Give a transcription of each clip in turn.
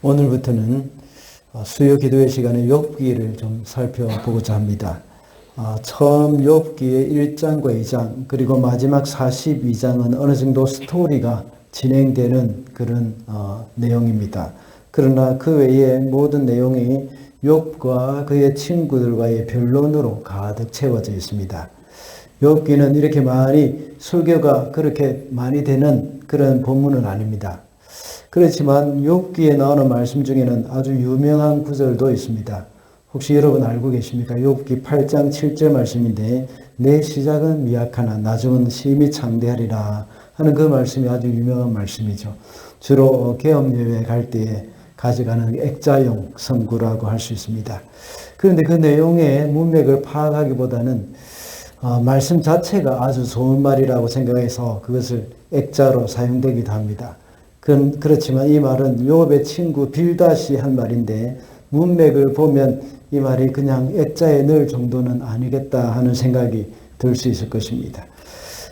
오늘부터는 수요 기도의 시간에 욥기를 좀 살펴보고자 합니다. 처음 욥기의 1장과 2장 그리고 마지막 42장은 어느 정도 스토리가 진행되는 그런 내용입니다. 그러나 그 외에 모든 내용이 욥과 그의 친구들과의 변론으로 가득 채워져 있습니다. 욥기는 이렇게 많이 설교가 그렇게 많이 되는 그런 본문은 아닙니다. 그렇지만 욥기에 나오는 말씀 중에는 아주 유명한 구절도 있습니다. 혹시 여러분 알고 계십니까? 욥기 8장 7절 말씀인데 내 시작은 미약하나 나중은 심히 창대하리라 하는 그 말씀이 아주 유명한 말씀이죠. 주로 계엄예배 갈 때에 가져가는 액자용 성구라고 할 수 있습니다. 그런데 그 내용의 문맥을 파악하기보다는 말씀 자체가 아주 좋은 말이라고 생각해서 그것을 액자로 사용되기도 합니다. 그렇지만 이 말은 욥의 친구 빌닷이 한 말인데 문맥을 보면 이 말이 그냥 액자에 넣을 정도는 아니겠다 하는 생각이 들 수 있을 것입니다.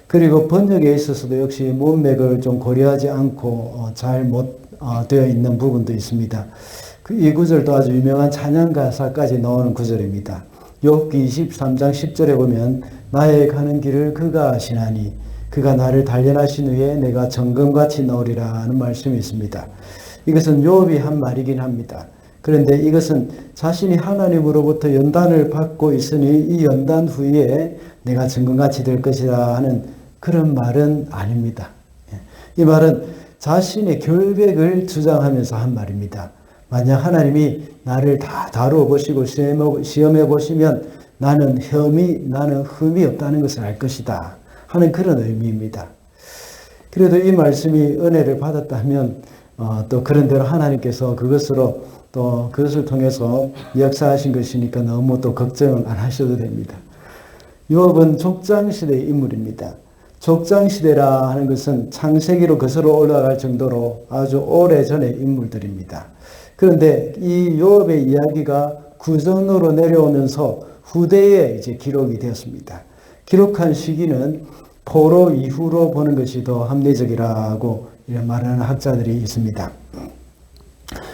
그리고 번역에 있어서도 역시 문맥을 좀 고려하지 않고 잘 못 되어 있는 부분도 있습니다. 이 구절도 아주 유명한 찬양 가사까지 나오는 구절입니다. 욥기 23장 10절에 보면 나의 가는 길을 그가 아시나니 그가 나를 단련하신 후에 내가 정금같이 나오리라 하는 말씀이 있습니다. 이것은 욥이 한 말이긴 합니다. 그런데 이것은 자신이 하나님으로부터 연단을 받고 있으니 이 연단 후에 내가 정금같이 될 것이라 하는 그런 말은 아닙니다. 이 말은 자신의 결백을 주장하면서 한 말입니다. 만약 하나님이 나를 다 다루어 보시고 시험해 보시면 나는 흠이 없다는 것을 알 것이다 하는 그런 의미입니다. 그래도 이 말씀이 은혜를 받았다면 또 그런대로 하나님께서 그것을 통해서 역사하신 것이니까 너무 또 걱정은 안 하셔도 됩니다. 욥은 족장시대의 인물입니다. 족장시대라 하는 것은 창세기로 거슬러 올라갈 정도로 아주 오래전의 인물들입니다. 그런데 이 욥의 이야기가 구전으로 내려오면서 후대에 이제 기록이 되었습니다. 기록한 시기는 포로 이후로 보는 것이 더 합리적이라고 말하는 학자들이 있습니다.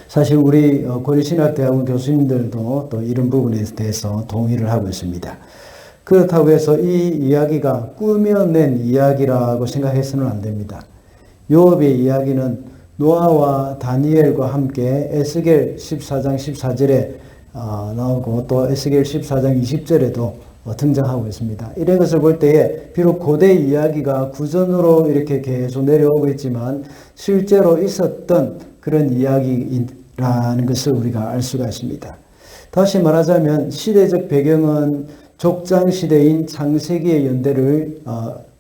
사실 우리 고려신학대학원 교수님들도 또 이런 부분에 대해서 동의를 하고 있습니다. 그렇다고 해서 이 이야기가 꾸며낸 이야기라고 생각해서는 안 됩니다. 욥의 이야기는 노아와 다니엘과 함께 에스겔 14장 14절에 나오고 또 에스겔 14장 20절에도 등장하고 있습니다. 이런 것을 볼 때에 비록 고대 이야기가 구전으로 이렇게 계속 내려오고 있지만 실제로 있었던 그런 이야기라는 것을 우리가 알 수가 있습니다. 다시 말하자면 시대적 배경은 족장 시대인 창세기의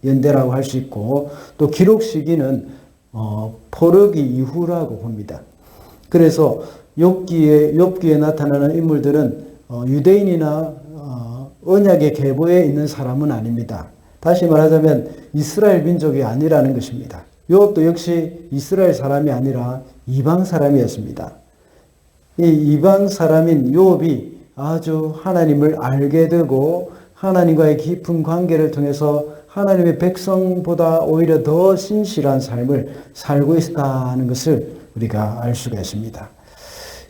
연대라고 할 수 있고 또 기록 시기는 포로기 이후라고 봅니다. 그래서 욥기에 나타나는 인물들은 유대인이나 언약의 계보에 있는 사람은 아닙니다. 다시 말하자면 이스라엘 민족이 아니라는 것입니다. 욥도 역시 이스라엘 사람이 아니라 이방 사람이었습니다. 이 이방 사람인 욥이 아주 하나님을 알게 되고 하나님과의 깊은 관계를 통해서 하나님의 백성보다 오히려 더 신실한 삶을 살고 있다는 것을 우리가 알 수가 있습니다.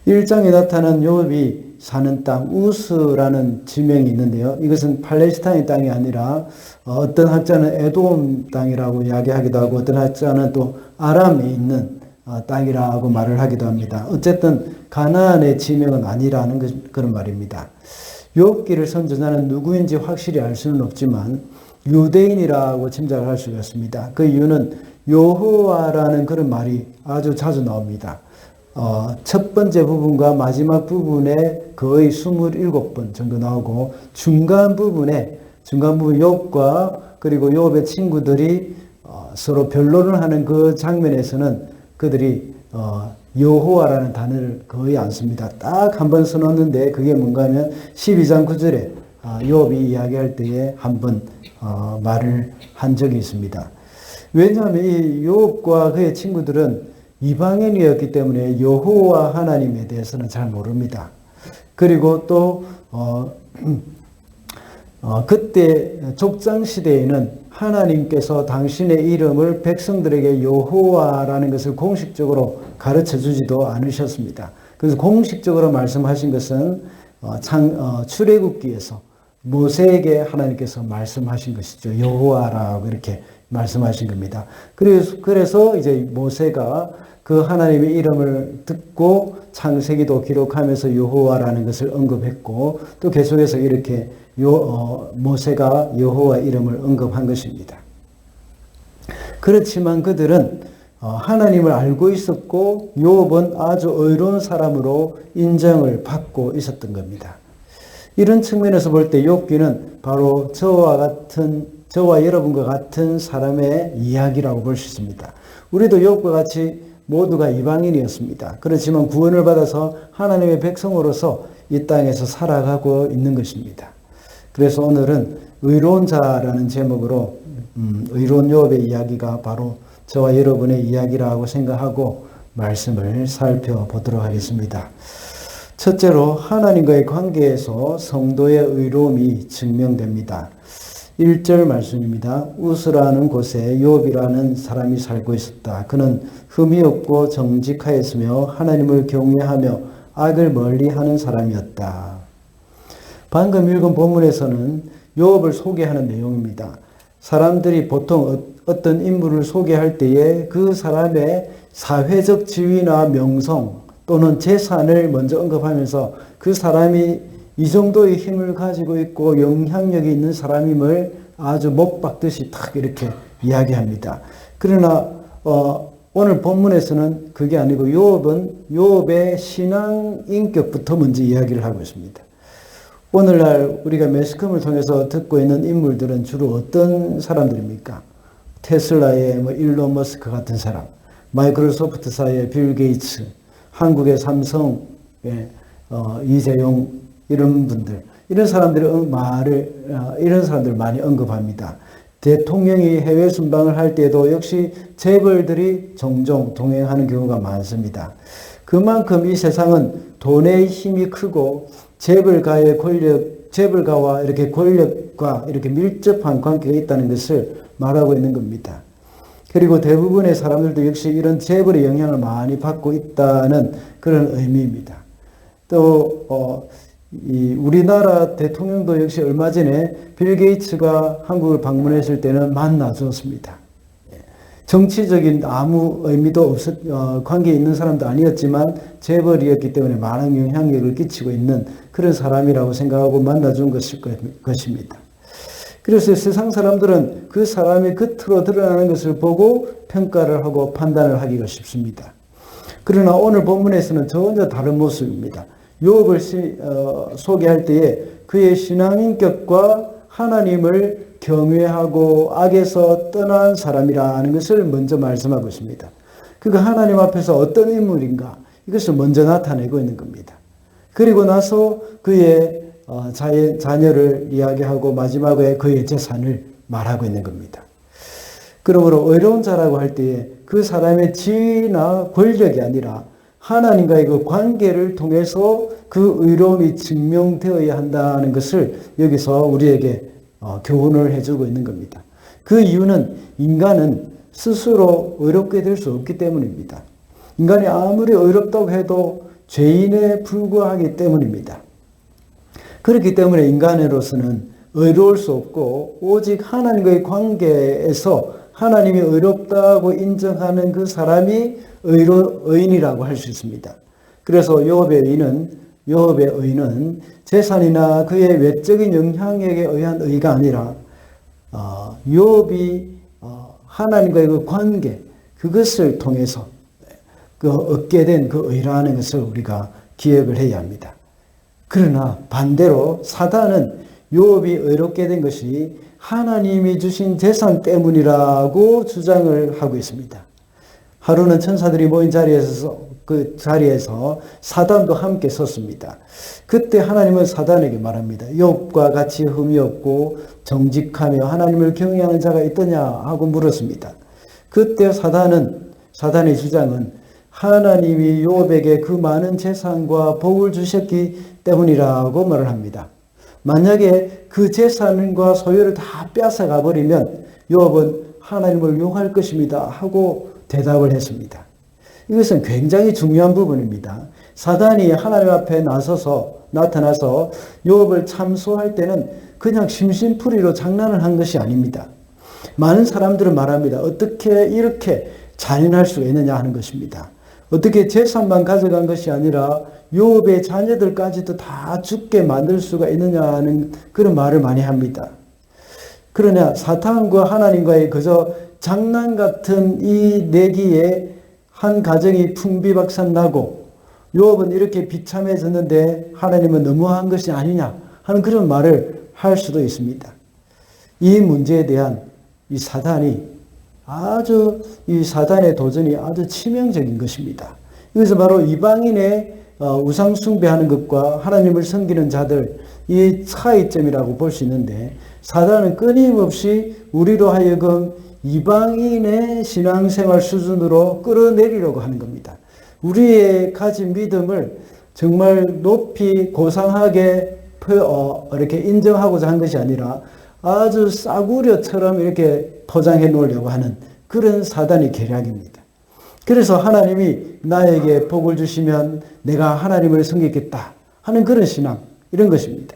1장에 나타난 욥이 사는 땅 우스라는 지명이 있는데요. 이것은 팔레스타인 땅이 아니라 어떤 학자는 에돔 땅이라고 이야기하기도 하고 어떤 학자는 또 아람에 있는 땅이라고 말을 하기도 합니다. 어쨌든 가나안의 지명은 아니라는 그런 말입니다. 욥기를 쓴 저자는 누구인지 확실히 알 수는 없지만 유대인이라고 짐작을 할 수가 있습니다. 그 이유는 여호와라는 그런 말이 아주 자주 나옵니다. 첫 번째 부분과 마지막 부분에 거의 27번 정도 나오고 중간 부분에 욥과 그리고 욥의 친구들이 서로 변론을 하는 그 장면에서는 그들이 여호와라는 단어를 거의 안 씁니다. 딱 한 번 써놓는데 그게 뭔가 하면 12장 9절에 욥이 이야기할 때에 한 번 말을 한 적이 있습니다. 왜냐하면 이 욥과 그의 친구들은 이방인이었기 때문에 여호와 하나님에 대해서는 잘 모릅니다. 그리고 또 그때 족장 시대에는 하나님께서 당신의 이름을 백성들에게 여호와라는 것을 공식적으로 가르쳐 주지도 않으셨습니다. 그래서 공식적으로 말씀하신 것은 출애굽기에서 모세에게 하나님께서 말씀하신 것이죠. 여호와라고 이렇게 말씀하신 겁니다. 그래서 이제 모세가 그 하나님의 이름을 듣고 창세기도 기록하면서 여호와라는 것을 언급했고, 또 계속해서 이렇게 모세가 여호와 이름을 언급한 것입니다. 그렇지만 그들은 하나님을 알고 있었고 욥은 아주 의로운 사람으로 인정을 받고 있었던 겁니다. 이런 측면에서 볼 때 욥기는 바로 저와 여러분과 같은 사람의 이야기라고 볼 수 있습니다. 우리도 욥과 같이 모두가 이방인이었습니다. 그렇지만 구원을 받아서 하나님의 백성으로서 이 땅에서 살아가고 있는 것입니다. 그래서 오늘은 의로운 자라는 제목으로 의로운 욥의 이야기가 바로 저와 여러분의 이야기라고 생각하고 말씀을 살펴보도록 하겠습니다. 첫째로 하나님과의 관계에서 성도의 의로움이 증명됩니다. 1절 말씀입니다. 우스라는 곳에 욥이라는 사람이 살고 있었다. 그는 흠이 없고 정직하였으며 하나님을 경외하며 악을 멀리하는 사람이었다. 방금 읽은 본문에서는 욥을 소개하는 내용입니다. 사람들이 보통 어떤 인물을 소개할 때에 그 사람의 사회적 지위나 명성 또는 재산을 먼저 언급하면서 그 사람이 이 정도의 힘을 가지고 있고 영향력이 있는 사람임을 아주 못 박듯이 딱 이렇게 이야기합니다. 그러나 오늘 본문에서는 그게 아니고 욥의 신앙 인격부터 먼저 이야기를 하고 있습니다. 오늘날 우리가 매스컴을 통해서 듣고 있는 인물들은 주로 어떤 사람들입니까? 테슬라의 일론 머스크 같은 사람, 마이크로소프트사의 빌 게이츠, 한국의 삼성의 이재용 이런 분들, 이런 사람들 많이 언급합니다. 대통령이 해외 순방을 할 때도 역시 재벌들이 종종 동행하는 경우가 많습니다. 그만큼 이 세상은 돈의 힘이 크고 재벌가와 이렇게 권력과 이렇게 밀접한 관계가 있다는 것을 말하고 있는 겁니다. 그리고 대부분의 사람들도 역시 이런 재벌의 영향을 많이 받고 있다는 그런 의미입니다. 또 우리나라 대통령도 역시 얼마 전에 빌 게이츠가 한국을 방문했을 때는 만나 주었습니다. 정치적인 아무 의미도 관계 있는 사람도 아니었지만 재벌이었기 때문에 많은 영향력을 끼치고 있는 그런 사람이라고 생각하고 만나준 것입니다. 그래서 세상 사람들은 그 사람이 겉으로 드러나는 것을 보고 평가를 하고 판단을 하기가 쉽습니다. 그러나 오늘 본문에서는 전혀 다른 모습입니다. 욥을 소개할 때에 그의 신앙인격과 하나님을 경외하고 악에서 떠난 사람이라는 것을 먼저 말씀하고 있습니다. 그가 하나님 앞에서 어떤 인물인가 이것을 먼저 나타내고 있는 겁니다. 그리고 나서 그의 자녀를 이야기하고 마지막에 그의 재산을 말하고 있는 겁니다. 그러므로 의로운 자라고 할 때에 그 사람의 지위나 권력이 아니라 하나님과의 그 관계를 통해서 그 의로움이 증명되어야 한다는 것을 여기서 우리에게 교훈을 해주고 있는 겁니다. 그 이유는 인간은 스스로 의롭게 될 수 없기 때문입니다. 인간이 아무리 의롭다고 해도 죄인에 불과하기 때문입니다. 그렇기 때문에 인간으로서는 의로울 수 없고 오직 하나님과의 관계에서 하나님이 의롭다고 인정하는 그 사람이 의인이라고 할 수 있습니다. 그래서 욥의 의는 재산이나 그의 외적인 영향력에 의한 의가 아니라 욥이 하나님과의 그 관계 그것을 통해서 얻게 된 그 의라는 것을 우리가 기억을 해야 합니다. 그러나 반대로 사단은 욥이 의롭게 된 것이 하나님이 주신 재산 때문이라고 주장을 하고 있습니다. 하루는 천사들이 모인 그 자리에서 사단도 함께 섰습니다. 그때 하나님은 사단에게 말합니다. 욥과 같이 흠이 없고 정직하며 하나님을 경외하는 자가 있더냐 하고 물었습니다. 그때 사단의 주장은 하나님이 욥에게 그 많은 재산과 복을 주셨기 때문이라고 말을 합니다. 만약에 그 재산과 소유를 다 뺏어가 버리면 욥은 하나님을 용할 것입니다 하고 대답을 했습니다. 이것은 굉장히 중요한 부분입니다. 사단이 하나님 앞에 나타나서 욥을 참소할 때는 그냥 심심풀이로 장난을 한 것이 아닙니다. 많은 사람들은 말합니다. 어떻게 이렇게 잔인할 수가 있느냐 하는 것입니다. 어떻게 재산만 가져간 것이 아니라 욥의 자녀들까지도 다 죽게 만들 수가 있느냐 하는 그런 말을 많이 합니다. 그러나 사탄과 하나님과의 그저 장난 같은 이 내기에 한 가정이 풍비박산나고 욥은 이렇게 비참해졌는데 하나님은 너무한 것이 아니냐 하는 그런 말을 할 수도 있습니다. 이 문제에 대한 이 사단의 도전이 아주 치명적인 것입니다. 이것은 바로 이방인의 우상 숭배하는 것과 하나님을 섬기는 자들 이 차이점이라고 볼 수 있는데, 사단은 끊임없이 우리로 하여금 이방인의 신앙생활 수준으로 끌어내리려고 하는 겁니다. 우리의 가진 믿음을 정말 높이 고상하게 이렇게 인정하고자 한 것이 아니라 아주 싸구려처럼 이렇게 포장해 놓으려고 하는 그런 사단의 계략입니다. 그래서 하나님이 나에게 복을 주시면 내가 하나님을 섬기겠다 하는 그런 신앙, 이런 것입니다.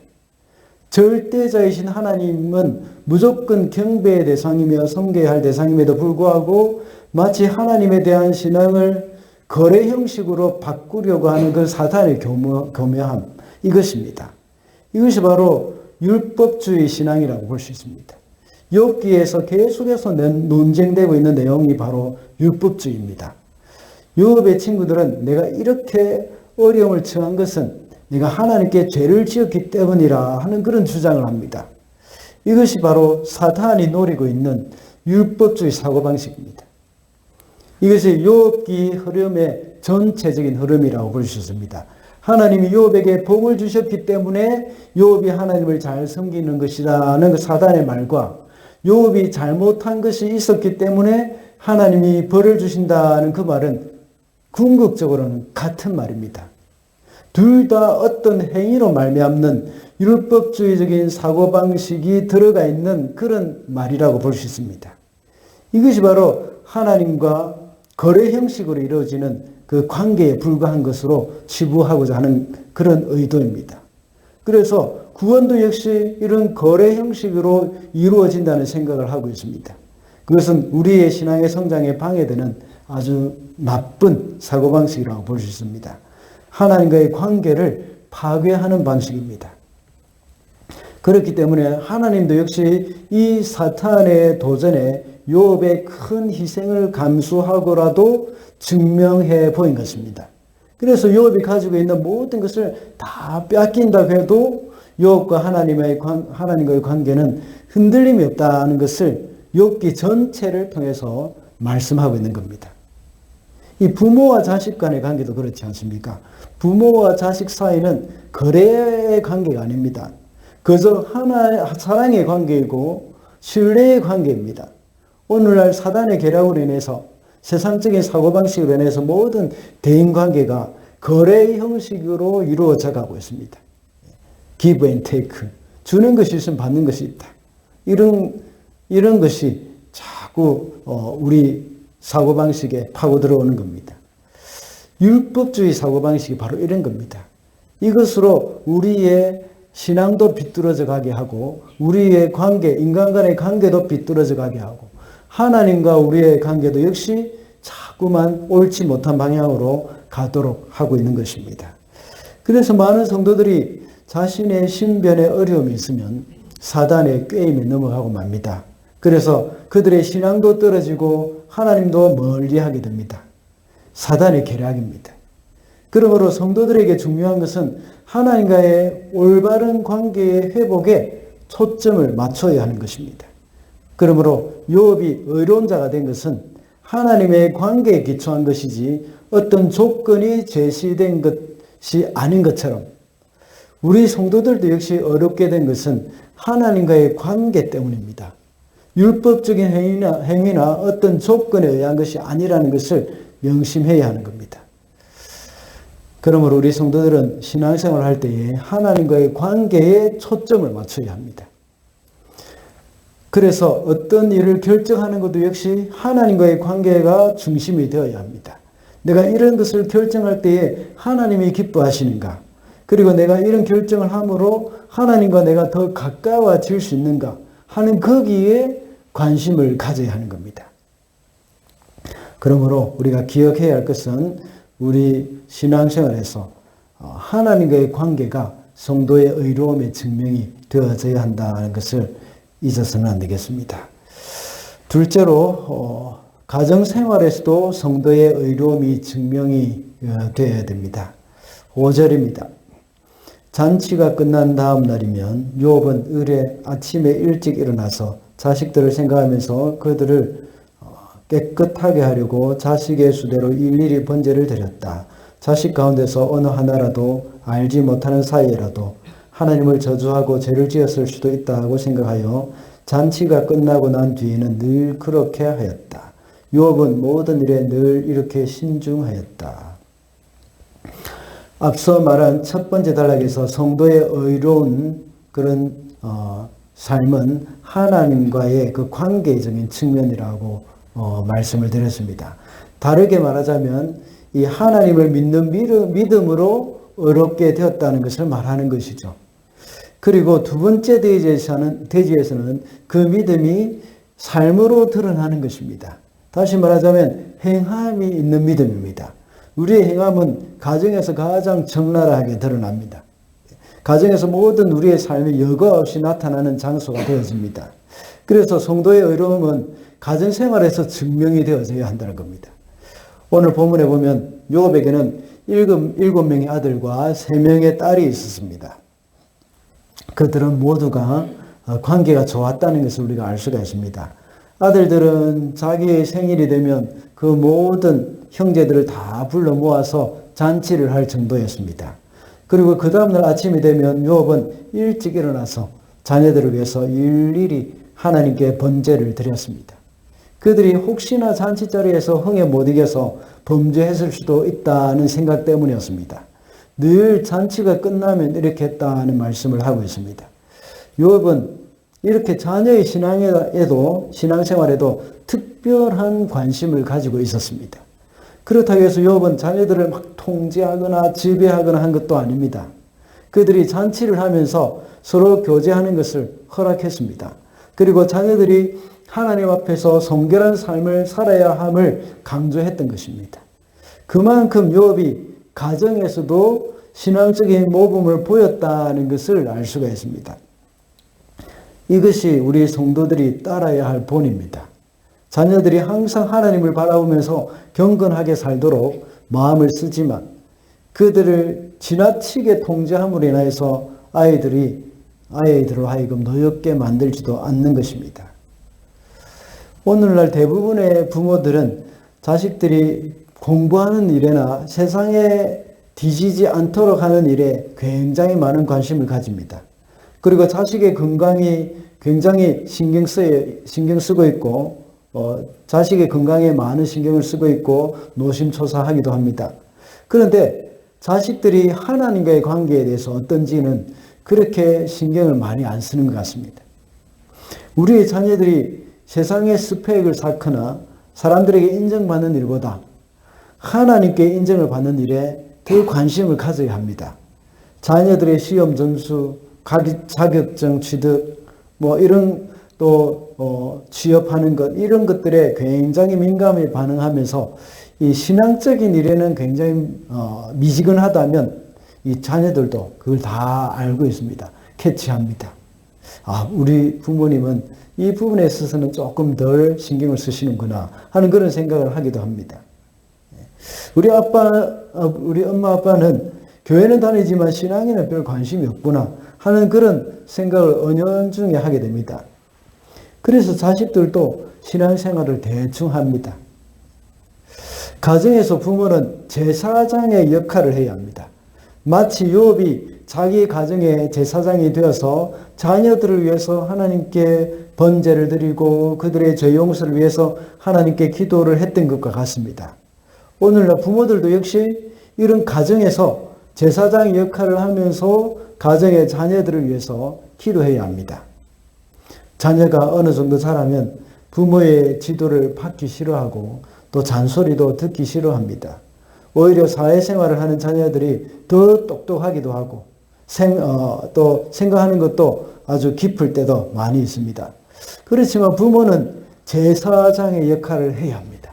절대자이신 하나님은 무조건 경배의 대상이며 섬겨야 할 대상임에도 불구하고 마치 하나님에 대한 신앙을 거래 형식으로 바꾸려고 하는 그 사단의 교묘함, 이것입니다. 이것이 바로 율법주의 신앙이라고 볼 수 있습니다. 욥기에서 계속해서 논쟁되고 있는 내용이 바로 율법주의입니다. 욥의 친구들은 내가 이렇게 어려움을 처한 것은 내가 하나님께 죄를 지었기 때문이라 하는 그런 주장을 합니다. 이것이 바로 사탄이 노리고 있는 율법주의 사고방식입니다. 이것이 욥기 흐름의 전체적인 흐름이라고 볼 수 있습니다. 하나님이 욥에게 복을 주셨기 때문에 욥이 하나님을 잘 섬기는 것이라는 그 사단의 말과 욥이 잘못한 것이 있었기 때문에 하나님이 벌을 주신다는 그 말은 궁극적으로는 같은 말입니다. 둘 다 어떤 행위로 말미암는 율법주의적인 사고방식이 들어가 있는 그런 말이라고 볼 수 있습니다. 이것이 바로 하나님과 거래 형식으로 이루어지는 그 관계에 불과한 것으로 치부하고자 하는 그런 의도입니다. 그래서 구원도 역시 이런 거래 형식으로 이루어진다는 생각을 하고 있습니다. 그것은 우리의 신앙의 성장에 방해되는 아주 나쁜 사고방식이라고 볼 수 있습니다. 하나님과의 관계를 파괴하는 방식입니다. 그렇기 때문에 하나님도 역시 이 사탄의 도전에 욥의 큰 희생을 감수하고라도 증명해 보인 것입니다. 그래서 욥이 가지고 있는 모든 것을 다 뺏긴다고 해도 욥과 하나님과의 관계는 흔들림이 없다는 것을 욥기 전체를 통해서 말씀하고 있는 겁니다. 이 부모와 자식 간의 관계도 그렇지 않습니까? 부모와 자식 사이는 거래의 관계가 아닙니다. 그저 하나의 사랑의 관계이고 신뢰의 관계입니다. 오늘날 사단의 계략으로 인해서 세상적인 사고방식으로 인해서 모든 대인관계가 거래 형식으로 이루어져 가고 있습니다. give and take. 주는 것이 있으면 받는 것이 있다. 이런 것이 자꾸 우리 사고방식에 파고 들어오는 겁니다. 율법주의 사고방식이 바로 이런 겁니다. 이것으로 우리의 신앙도 비뚤어져 가게 하고 우리의 관계, 인간 간의 관계도 비뚤어져 가게 하고 하나님과 우리의 관계도 역시 자꾸만 옳지 못한 방향으로 가도록 하고 있는 것입니다. 그래서 많은 성도들이 자신의 신변에 어려움이 있으면 사단의 꾀임에 넘어가고 맙니다. 그래서 그들의 신앙도 떨어지고 하나님도 멀리하게 됩니다. 사단의 계략입니다. 그러므로 성도들에게 중요한 것은 하나님과의 올바른 관계의 회복에 초점을 맞춰야 하는 것입니다. 그러므로 욥이 의로운 자가 된 것은 하나님의 관계에 기초한 것이지 어떤 조건이 제시된 것이 아닌 것처럼 우리 성도들도 역시 어렵게 된 것은 하나님과의 관계 때문입니다. 율법적인 행위나 어떤 조건에 의한 것이 아니라는 것을 명심해야 하는 겁니다. 그러므로 우리 성도들은 신앙생활을 할 때에 하나님과의 관계에 초점을 맞춰야 합니다. 그래서 어떤 일을 결정하는 것도 역시 하나님과의 관계가 중심이 되어야 합니다. 내가 이런 것을 결정할 때에 하나님이 기뻐하시는가? 그리고 내가 이런 결정을 함으로 하나님과 내가 더 가까워질 수 있는가 하는 거기에 관심을 가져야 하는 겁니다. 그러므로 우리가 기억해야 할 것은 우리 신앙생활에서 하나님과의 관계가 성도의 의로움의 증명이 되어져야 한다는 것을 잊어서는 안 되겠습니다. 둘째로 가정생활에서도 성도의 의로움이 증명이 되어야 됩니다. 5절입니다. 잔치가 끝난 다음 날이면 욥은 을에 아침에 일찍 일어나서 자식들을 생각하면서 그들을 깨끗하게 하려고 자식의 수대로 일일이 번제를 드렸다. 자식 가운데서 어느 하나라도 알지 못하는 사이에라도 하나님을 저주하고 죄를 지었을 수도 있다고 생각하여 잔치가 끝나고 난 뒤에는 늘 그렇게 하였다. 욥은 모든 일에 늘 이렇게 신중하였다. 앞서 말한 첫 번째 단락에서 성도의 의로운 그런 삶은 하나님과의 그 관계적인 측면이라고 말씀을 드렸습니다. 다르게 말하자면 이 하나님을 믿는 믿음으로 의롭게 되었다는 것을 말하는 것이죠. 그리고 두 번째 대지에서는 그 믿음이 삶으로 드러나는 것입니다. 다시 말하자면 행함이 있는 믿음입니다. 우리의 행함은 가정에서 가장 적나라하게 드러납니다. 가정에서 모든 우리의 삶이 여과 없이 나타나는 장소가 되어집니다. 그래서 성도의 의로움은 가정생활에서 증명이 되어져야 한다는 겁니다. 오늘 본문에 보면 욥에게는 7명의 아들과 3명의 딸이 있었습니다. 그들은 모두가 관계가 좋았다는 것을 우리가 알 수가 있습니다. 아들들은 자기의 생일이 되면 그 모든 형제들을 다 불러 모아서 잔치를 할 정도였습니다. 그리고 그 다음날 아침이 되면 욥은 일찍 일어나서 자녀들을 위해서 일일이 하나님께 번제를 드렸습니다. 그들이 혹시나 잔치자리에서 흥에 못 이겨서 범죄했을 수도 있다는 생각 때문이었습니다. 늘 잔치가 끝나면 이렇게 했다는 말씀을 하고 있습니다. 욥은 이렇게 자녀의 신앙생활에도 특별한 관심을 가지고 있었습니다. 그렇다고 해서 욥은 자녀들을 막 통제하거나 지배하거나 한 것도 아닙니다. 그들이 잔치를 하면서 서로 교제하는 것을 허락했습니다. 그리고 자녀들이 하나님 앞에서 성결한 삶을 살아야 함을 강조했던 것입니다. 그만큼 욥이 가정에서도 신앙적인 모범을 보였다는 것을 알 수가 있습니다. 이것이 우리 성도들이 따라야 할 본입니다. 자녀들이 항상 하나님을 바라보면서 경건하게 살도록 마음을 쓰지만 그들을 지나치게 통제함으로 인해서 아이들로 하여금 노엽게 만들지도 않는 것입니다. 오늘날 대부분의 부모들은 자식들이 공부하는 일이나 세상에 뒤지지 않도록 하는 일에 굉장히 많은 관심을 가집니다. 그리고 자식의 건강이 굉장히 신경 쓰고 있고 자식의 건강에 많은 신경을 쓰고 있고 노심초사하기도 합니다. 그런데 자식들이 하나님과의 관계에 대해서 어떤지는 그렇게 신경을 많이 안 쓰는 것 같습니다. 우리의 자녀들이 세상의 스펙을 쌓거나 사람들에게 인정받는 일보다 하나님께 인정을 받는 일에 더 관심을 가져야 합니다. 자녀들의 시험 점수, 자격증 취득, 이런 또 취업하는 것, 이런 것들에 굉장히 민감히 반응하면서 이 신앙적인 일에는 굉장히 미지근하다면 이 자녀들도 그걸 다 알고 있습니다. 캐치합니다. 우리 부모님은 이 부분에 있어서는 조금 덜 신경을 쓰시는구나 하는 그런 생각을 하기도 합니다. 우리 엄마 아빠는 교회는 다니지만 신앙에는 별 관심이 없구나 하는 그런 생각을 은연중에 하게 됩니다. 그래서 자식들도 신앙생활을 대충 합니다. 가정에서 부모는 제사장의 역할을 해야 합니다. 마치 욥이 자기 가정의 제사장이 되어서 자녀들을 위해서 하나님께 번제를 드리고 그들의 죄 용서를 위해서 하나님께 기도를 했던 것과 같습니다. 오늘날 부모들도 역시 이런 가정에서 제사장 역할을 하면서 가정의 자녀들을 위해서 기도해야 합니다. 자녀가 어느 정도 자라면 부모의 지도를 받기 싫어하고 또 잔소리도 듣기 싫어합니다. 오히려 사회생활을 하는 자녀들이 더 똑똑하기도 하고 또 생각하는 것도 아주 깊을 때도 많이 있습니다. 그렇지만 부모는 제사장의 역할을 해야 합니다.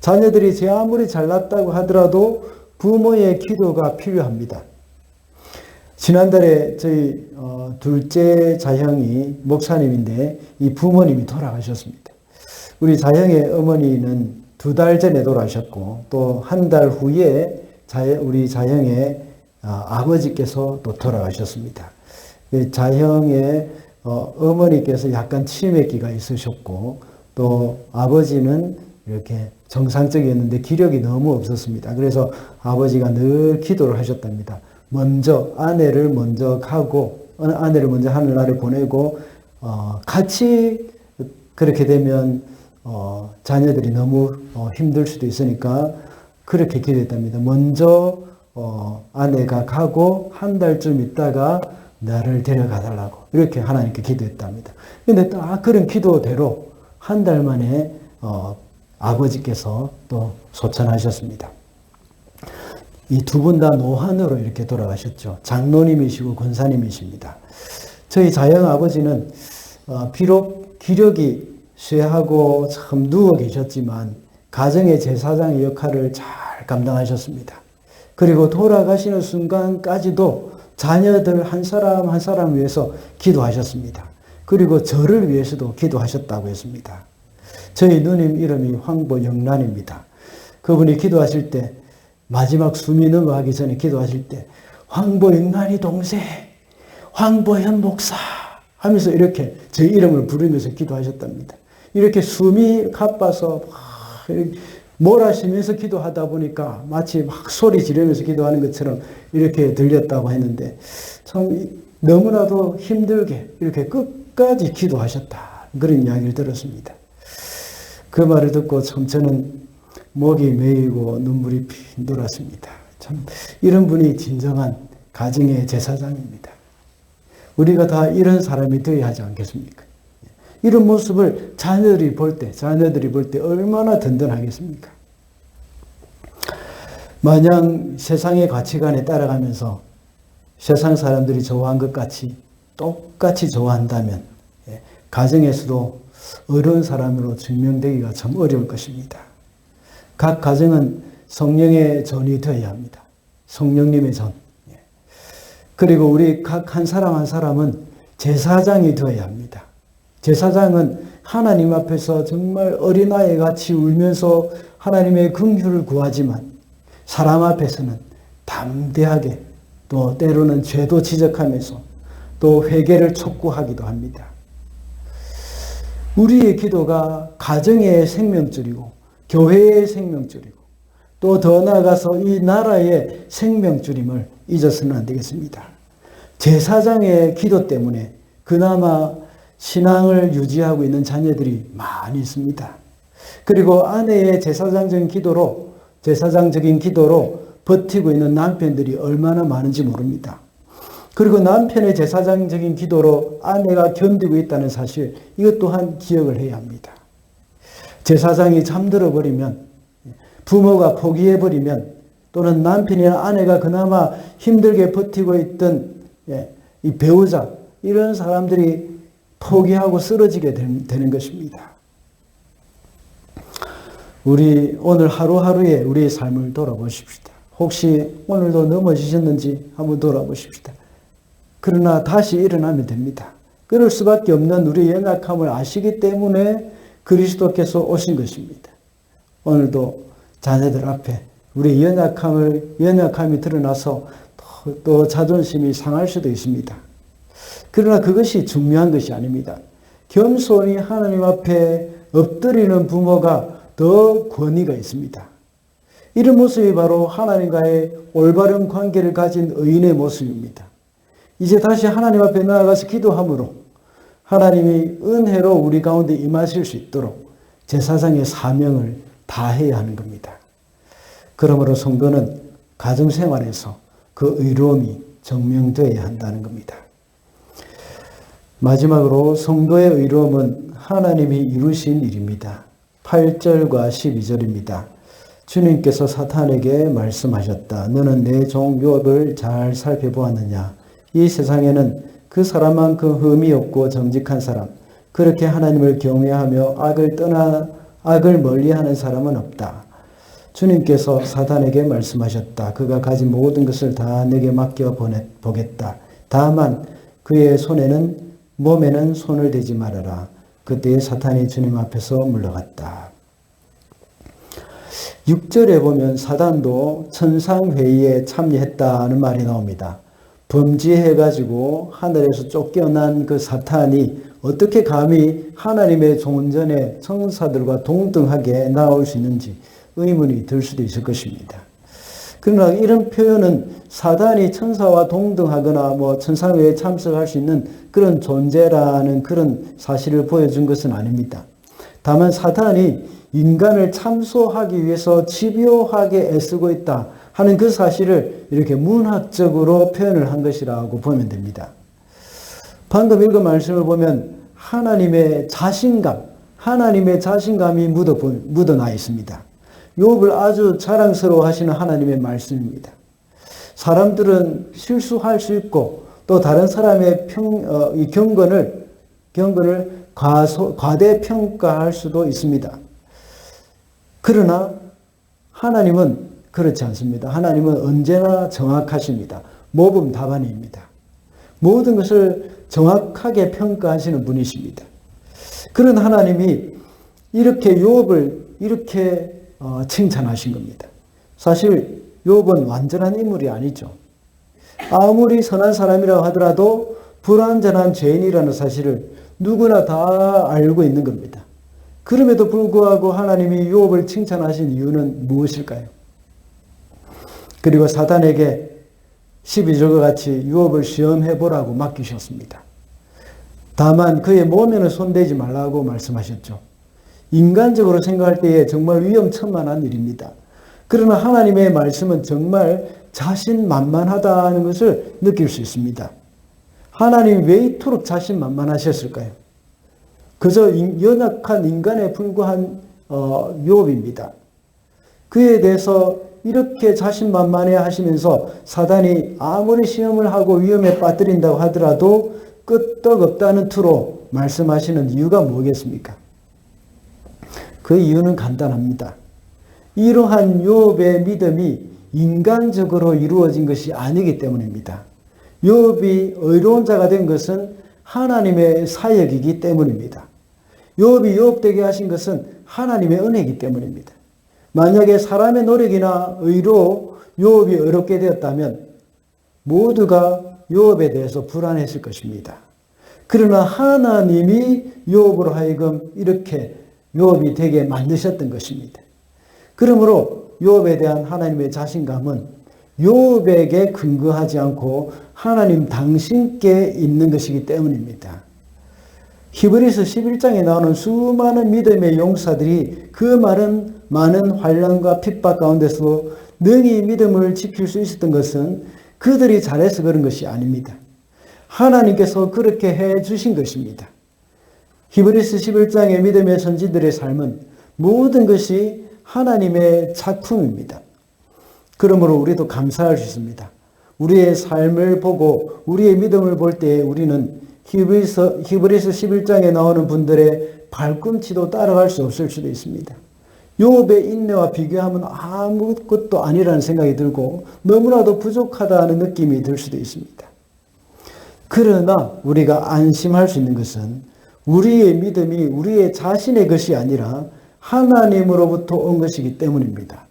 자녀들이 제 아무리 잘났다고 하더라도 부모의 기도가 필요합니다. 지난달에 저희 둘째 자형이 목사님인데 이 부모님이 돌아가셨습니다. 우리 자형의 어머니는 2달 전에 돌아가셨고 또 1달 후에 우리 자형의 아버지께서 또 돌아가셨습니다. 자형의 어머니께서 약간 치매기가 있으셨고 또 아버지는 이렇게 정상적이었는데 기력이 너무 없었습니다. 그래서 아버지가 늘 기도를 하셨답니다. 먼저 아내를 먼저 가고 아내를 먼저 하늘나라에 보내고 같이 그렇게 되면 자녀들이 너무 힘들 수도 있으니까 그렇게 기도했답니다. 먼저 아내가 가고 1달쯤 있다가 나를 데려가 달라고 이렇게 하나님께 기도했답니다. 그런데 딱 그런 기도대로 1달 만에 아버지께서 또 소천하셨습니다. 이 2분 다 노환으로 이렇게 돌아가셨죠. 장로님이시고 권사님이십니다. 저희 자영 아버지는 비록 기력이 쇠하고 참 누워 계셨지만 가정의 제사장의 역할을 잘 감당하셨습니다. 그리고 돌아가시는 순간까지도 자녀들 한 사람 한 사람 위해서 기도하셨습니다. 그리고 저를 위해서도 기도하셨다고 했습니다. 저희 누님 이름이 황보영란입니다. 그분이 기도하실 때 마지막 숨이 넘어가기 전에 기도하실 때 황보영란이 동생, 황보현 목사 하면서 이렇게 제 이름을 부르면서 기도하셨답니다. 이렇게 숨이 가빠서 몰아쉬면서 기도하다 보니까 마치 막 소리 지르면서 기도하는 것처럼 이렇게 들렸다고 했는데 참 너무나도 힘들게 이렇게 끝까지 기도하셨다. 그런 이야기를 들었습니다. 그 말을 듣고 참 저는 목이 메이고 눈물이 핑 돌았습니다. 참 이런 분이 진정한 가정의 제사장입니다. 우리가 다 이런 사람이 되어야 하지 않겠습니까? 이런 모습을 자녀들이 볼 때 얼마나 든든하겠습니까? 마냥 세상의 가치관에 따라가면서 세상 사람들이 좋아한 것 같이 똑같이 좋아한다면 가정에서도 어려운 사람으로 증명되기가 참 어려울 것입니다. 각 가정은 성령의 전이 되어야 합니다. 성령님의 전. 그리고 우리 각 한 사람 한 사람은 제사장이 되어야 합니다. 제사장은 하나님 앞에서 정말 어린아이 같이 울면서 하나님의 긍휼을 구하지만 사람 앞에서는 담대하게 또 때로는 죄도 지적하면서 또 회개를 촉구하기도 합니다. 우리의 기도가 가정의 생명줄이고 교회의 생명줄이고 또 더 나아가서 이 나라의 생명줄임을 잊어서는 안 되겠습니다. 제사장의 기도 때문에 그나마 신앙을 유지하고 있는 자녀들이 많이 있습니다. 그리고 아내의 제사장적인 기도로 버티고 있는 남편들이 얼마나 많은지 모릅니다. 그리고 남편의 제사장적인 기도로 아내가 견디고 있다는 사실, 이것 또한 기억을 해야 합니다. 제사장이 잠들어 버리면, 부모가 포기해 버리면, 또는 남편이나 아내가 그나마 힘들게 버티고 있던 이 배우자, 이런 사람들이 포기하고 쓰러지게 되는 것입니다. 우리 오늘 하루하루의 우리의 삶을 돌아보십시다. 혹시 오늘도 넘어지셨는지 한번 돌아보십시다. 그러나 다시 일어나면 됩니다. 그럴 수밖에 없는 우리의 연약함을 아시기 때문에 그리스도께서 오신 것입니다. 오늘도 자녀들 앞에 우리의 연약함이 드러나서 또 자존심이 상할 수도 있습니다. 그러나 그것이 중요한 것이 아닙니다. 겸손히 하나님 앞에 엎드리는 부모가 더 권위가 있습니다. 이런 모습이 바로 하나님과의 올바른 관계를 가진 의인의 모습입니다. 이제 다시 하나님 앞에 나아가서 기도함으로 하나님이 은혜로 우리 가운데 임하실 수 있도록 제사장의 사명을 다해야 하는 겁니다. 그러므로 성도는 가정생활에서 그 의로움이 증명되어야 한다는 겁니다. 마지막으로 성도의 의로움은 하나님이 이루신 일입니다. 8절과 12절입니다. 주님께서 사탄에게 말씀하셨다. 너는 내 종 욥을 잘 살펴보았느냐? 이 세상에는 그 사람만큼 흠이 없고 정직한 사람, 그렇게 하나님을 경외하며 악을 멀리하는 사람은 없다. 주님께서 사탄에게 말씀하셨다. 그가 가진 모든 것을 다 내게 맡겨 보겠다. 다만 그의 몸에는 손을 대지 말아라. 그때 사탄이 주님 앞에서 물러갔다. 6절에 보면 사단도 천상회의에 참여했다는 말이 나옵니다. 범죄해가지고 하늘에서 쫓겨난 그 사탄이 어떻게 감히 하나님의 종전에 천사들과 동등하게 나올 수 있는지 의문이 들 수도 있을 것입니다. 그러나 이런 표현은 사단이 천사와 동등하거나 천상회의에 참석할 수 있는 그런 존재라는 그런 사실을 보여준 것은 아닙니다. 다만 사단이 인간을 참소하기 위해서 집요하게 애쓰고 있다 하는 그 사실을 이렇게 문학적으로 표현을 한 것이라고 보면 됩니다. 방금 읽은 말씀을 보면 하나님의 자신감이 묻어나 있습니다. 욥을 아주 자랑스러워 하시는 하나님의 말씀입니다. 사람들은 실수할 수 있고 또 다른 사람의 경건을 과대평가할 수도 있습니다. 그러나 하나님은 그렇지 않습니다. 하나님은 언제나 정확하십니다. 모범답안입니다. 모든 것을 정확하게 평가하시는 분이십니다. 그런 하나님이 이렇게 욥을 이렇게 칭찬하신 겁니다. 사실 욥은 완전한 인물이 아니죠. 아무리 선한 사람이라고 하더라도 불완전한 죄인이라는 사실을 누구나 다 알고 있는 겁니다. 그럼에도 불구하고 하나님이 욥을 칭찬하신 이유는 무엇일까요? 그리고 사단에게 12절과 같이 욥을 시험해 보라고 맡기셨습니다. 다만 그의 몸에는 손대지 말라고 말씀하셨죠. 인간적으로 생각할 때에 정말 위험천만한 일입니다. 그러나 하나님의 말씀은 정말 자신만만하다는 것을 느낄 수 있습니다. 하나님이 왜 이토록 자신만만하셨을까요? 그저 연약한 인간에 불과한 욥입니다. 그에 대해서 이렇게 자신만만해 하시면서 사단이 아무리 시험을 하고 위험에 빠뜨린다고 하더라도 끄떡없다는 투로 말씀하시는 이유가 뭐겠습니까? 그 이유는 간단합니다. 이러한 욥의 믿음이 인간적으로 이루어진 것이 아니기 때문입니다. 욥이 의로운 자가 된 것은 하나님의 사역이기 때문입니다. 욥이 욥되게 하신 것은 하나님의 은혜이기 때문입니다. 만약에 사람의 노력이나 의로 욥이 어렵게 되었다면 모두가 욥에 대해서 불안했을 것입니다. 그러나 하나님이 욥으로 하여금 이렇게 욥이 되게 만드셨던 것입니다. 그러므로 욥에 대한 하나님의 자신감은 욥에게 근거하지 않고 하나님 당신께 있는 것이기 때문입니다. 히브리서 11장에 나오는 수많은 믿음의 용사들이 그 많은 환난과 핍박 가운데서 능히 믿음을 지킬 수 있었던 것은 그들이 잘해서 그런 것이 아닙니다. 하나님께서 그렇게 해 주신 것입니다. 히브리서 11장의 믿음의 선지들의 삶은 모든 것이 하나님의 작품입니다. 그러므로 우리도 감사할 수 있습니다. 우리의 삶을 보고 우리의 믿음을 볼 때 우리는 히브리서 11장에 나오는 분들의 발꿈치도 따라갈 수 없을 수도 있습니다. 욥의 인내와 비교하면 아무것도 아니라는 생각이 들고 너무나도 부족하다는 느낌이 들 수도 있습니다. 그러나 우리가 안심할 수 있는 것은 우리의 믿음이 우리의 자신의 것이 아니라 하나님으로부터 온 것이기 때문입니다.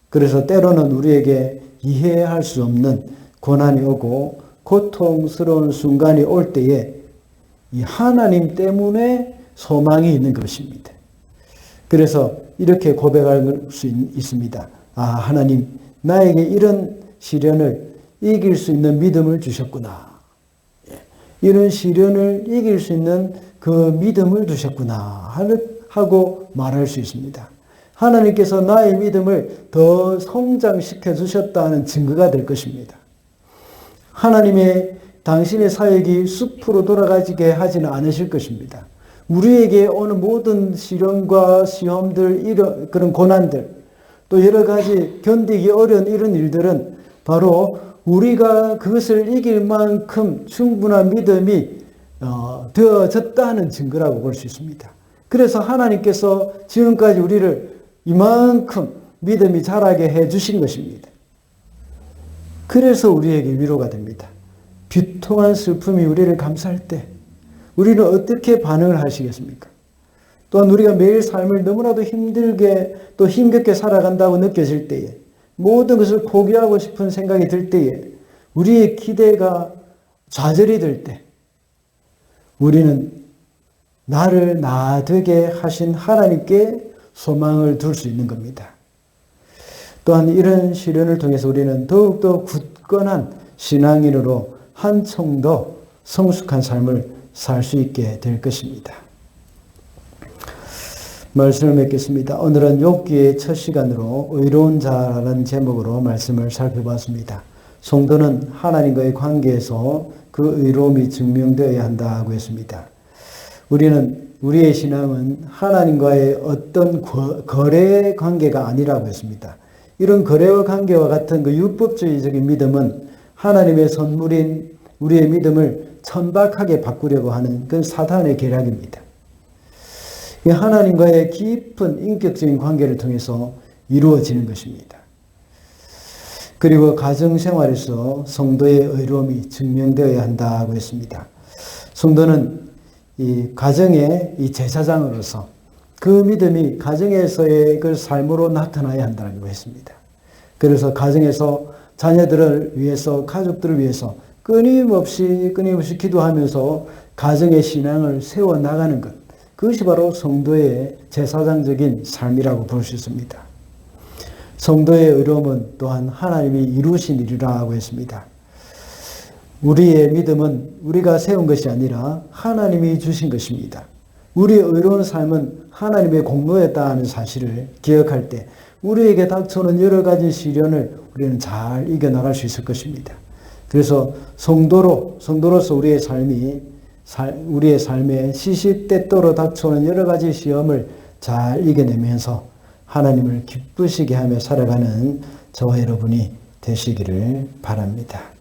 그래서 때로는 우리에게 이해할 수 없는 고난이 오고 고통스러운 순간이 올 때에 이 하나님 때문에 소망이 있는 것입니다. 그래서 이렇게 고백할 수 있습니다. 하나님, 나에게 이런 시련을 이길 수 있는 믿음을 주셨구나. 이런 시련을 이길 수 있는 그 믿음을 주셨구나 하고 말할 수 있습니다. 하나님께서 나의 믿음을 더 성장시켜 주셨다는 증거가 될 것입니다. 하나님의 당신의 사역이 숲으로 돌아가지게 하지는 않으실 것입니다. 우리에게 오는 모든 시련과 시험들, 그런 고난들, 또 여러 가지 견디기 어려운 이런 일들은 바로 우리가 그것을 이길 만큼 충분한 믿음이 되어졌다는 증거라고 볼 수 있습니다. 그래서 하나님께서 지금까지 우리를 이만큼 믿음이 자라게 해주신 것입니다. 그래서 우리에게 위로가 됩니다. 비통한 슬픔이 우리를 감싸할 때 우리는 어떻게 반응을 하시겠습니까? 또한 우리가 매일 삶을 너무나도 힘들게 또 힘겹게 살아간다고 느껴질 때에, 모든 것을 포기하고 싶은 생각이 들 때에, 우리의 기대가 좌절이 될 때 우리는 나를 나되게 하신 하나님께 소망을 둘 수 있는 겁니다. 또한 이런 시련을 통해서 우리는 더욱더 굳건한 신앙인으로 한층 더 성숙한 삶을 살 수 있게 될 것입니다. 말씀을 맺겠습니다. 오늘은 욥기의 첫 시간으로 의로운 자라는 제목으로 말씀을 살펴봤습니다. 성도는 하나님과의 관계에서 그 의로움이 증명되어야 한다고 했습니다. 우리의 신앙은 하나님과의 어떤 거래 관계가 아니라고 했습니다. 이런 거래와 관계와 같은 그 율법주의적인 믿음은 하나님의 선물인 우리의 믿음을 천박하게 바꾸려고 하는 그 사탄의 계략입니다. 하나님과의 깊은 인격적인 관계를 통해서 이루어지는 것입니다. 그리고 가정생활에서 성도의 의로움이 증명되어야 한다고 했습니다. 성도는 이 가정의 이 제사장으로서 그 믿음이 가정에서의 그 삶으로 나타나야 한다고 했습니다. 그래서 가정에서 자녀들을 위해서, 가족들을 위해서 끊임없이 기도하면서 가정의 신앙을 세워나가는 것, 그것이 바로 성도의 제사장적인 삶이라고 볼 수 있습니다. 성도의 의로움은 또한 하나님이 이루신 일이라고 했습니다. 우리의 믿음은 우리가 세운 것이 아니라 하나님이 주신 것입니다. 우리의 의로운 삶은 하나님의 공로였다는 사실을 기억할 때 우리에게 닥쳐오는 여러 가지 시련을 우리는 잘 이겨나갈 수 있을 것입니다. 그래서 성도로서 우리의 삶에 시시때때로 닥쳐오는 여러 가지 시험을 잘 이겨내면서 하나님을 기쁘시게 하며 살아가는 저와 여러분이 되시기를 바랍니다.